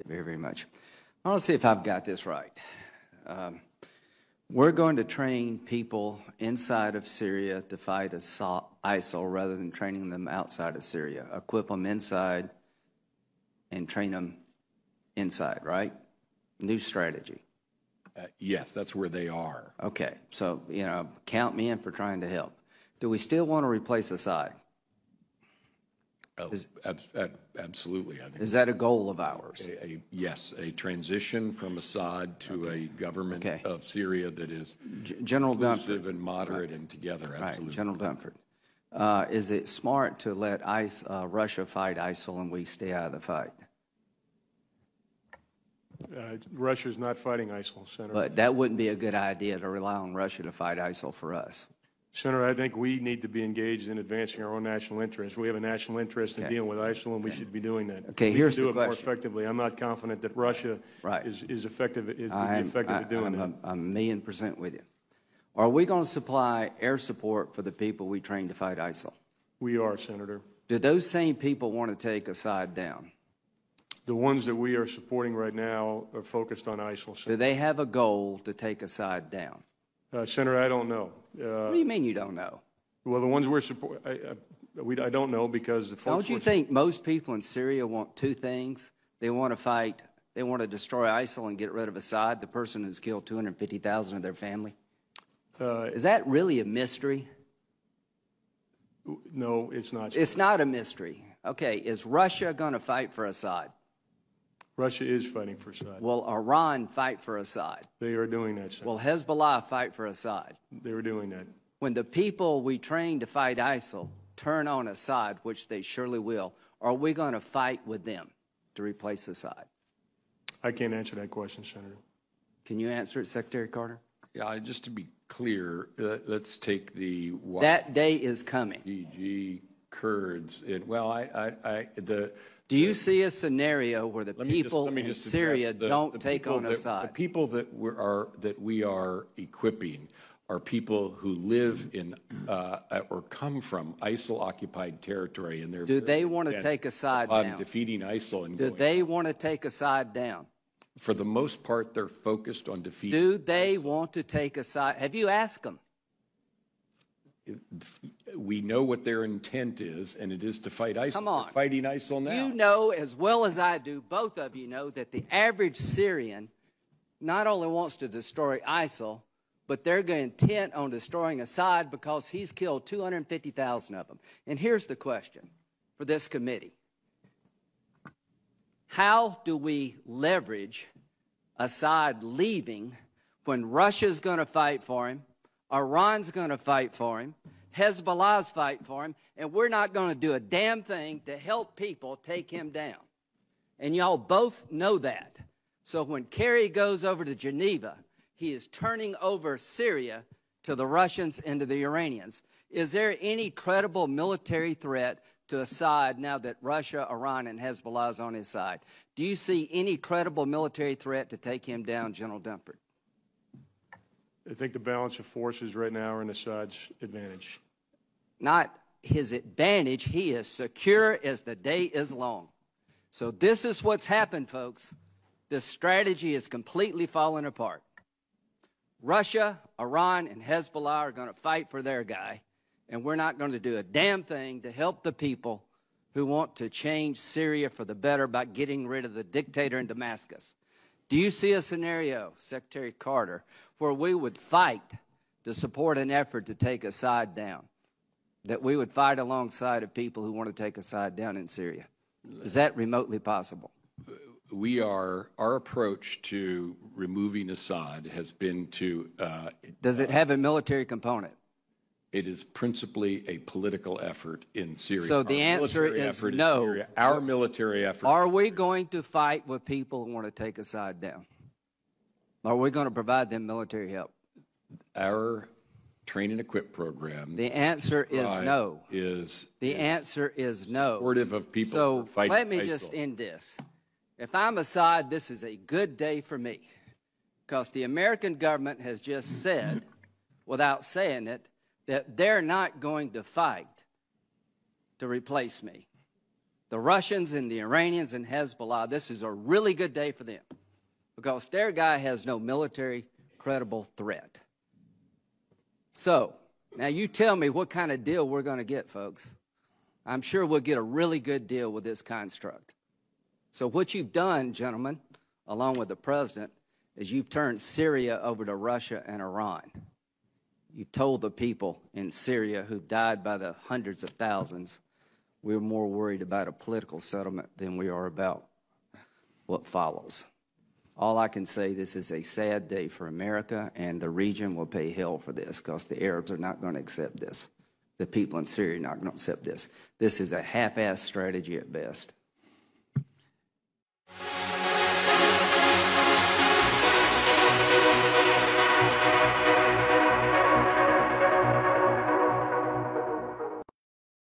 Very, very much. I want to see if I've got this right. We're going to train people inside of Syria to fight ISIL rather than training them outside of Syria. Equip them inside and train them inside, right? New strategy. Yes, that's where they are. Okay, so, count me in for trying to help. Do we still want to replace Assad? Oh, absolutely. I think is that a goal of ours? Yes, a transition from Assad to a government of Syria that is General inclusive Dunford. And moderate and together. Absolutely. Right, General Dunford. Is it smart to let Russia fight ISIL and we stay out of the fight? Russia's not fighting ISIL, Senator. But that wouldn't be a good idea to rely on Russia to fight ISIL for us. Senator, I think we need to be engaged in advancing our own national interests. We have a national interest in dealing with ISIL, and we should be doing that. Okay, here's the question. We can do it more effectively. I'm not confident that Russia is effective at doing that. I'm 1,000,000% with you. Are we going to supply air support for the people we train to fight ISIL? We are, Senator. Do those same people want to take Assad down? The ones that we are supporting right now are focused on ISIL. Senator. Do they have a goal to take Assad down? Senator, I don't know. What do you mean you don't know? Well, the ones we're supporting, I don't know because the folks. Don't you think most people in Syria want two things? They want to fight, they want to destroy ISIL and get rid of Assad, the person who's killed 250,000 of their family? Is that really a mystery? No, it's not. It's not a mystery. Okay, is Russia going to fight for Assad? Russia is fighting for Assad. Will Iran fight for Assad? They are doing that, Senator. Will Hezbollah fight for Assad? They were doing that. When the people we train to fight ISIL turn on Assad, which they surely will, are we going to fight with them to replace Assad? I can't answer that question, Senator. Can you answer it, Secretary Carter? Yeah, just to be clear, let's take the... That day is coming. YPG Kurds. Do you see a scenario where the people in Syria don't take on Assad? The people that we are equipping are people who live in or come from ISIL-occupied territory, and they're. Do they want to take Assad down? Defeating ISIL and. Do they want to take Assad down? For the most part, they're focused on defeating. Do they want to take Assad? Have you asked them? We know what their intent is, and it is to fight ISIL. Come on. They're fighting ISIL now. You know as well as I do, both of you know, that the average Syrian not only wants to destroy ISIL, but they're intent on destroying Assad because he's killed 250,000 of them. And here's the question for this committee. How do we leverage Assad leaving when Russia's going to fight for him, Iran's going to fight for him, Hezbollah's fight for him, and we're not going to do a damn thing to help people take him down? And y'all both know that. So when Kerry goes over to Geneva, he is turning over Syria to the Russians and to the Iranians. Is there any credible military threat to Assad now that Russia, Iran, and Hezbollah is on his side? Do you see any credible military threat to take him down, General Dunford? I think the balance of forces right now are in Assad's advantage. Not his advantage. He is secure as the day is long. So this is what's happened, folks. This strategy is completely falling apart. Russia, Iran, and Hezbollah are going to fight for their guy, and we're not going to do a damn thing to help the people who want to change Syria for the better by getting rid of the dictator in Damascus. Do you see a scenario, Secretary Carter, where we would fight to support an effort to take Assad down, that we would fight alongside of people who want to take Assad down in Syria? Is that remotely possible? Our approach to removing Assad has been to... Does it have a military component? It is principally a political effort in Syria. So the answer is no. Our military effort. Are we going to fight with people who want to take Assad down? Are we going to provide them military help? Our train and equip program. The answer is no. The answer is no. Supportive of people so who are fighting let me ISIL. just end this. If I'm Assad, this is a good day for me, because the American government has just said, without saying it, that they're not going to fight to replace me. the Russians and the Iranians and Hezbollah, this is a really good day for them because their guy has no military credible threat. So, now you tell me what kind of deal we're going to get, folks. I'm sure we'll get a really good deal with this construct. So what you've done, gentlemen, along with the president, is you've turned Syria over to Russia and Iran. You've told the people in Syria who died by the hundreds of thousands, we're more worried about a political settlement than we are about what follows. All I can say, this is a sad day for America, and the region will pay hell for this because the Arabs are not going to accept this. The people in Syria are not going to accept this. This is a half-assed strategy at best.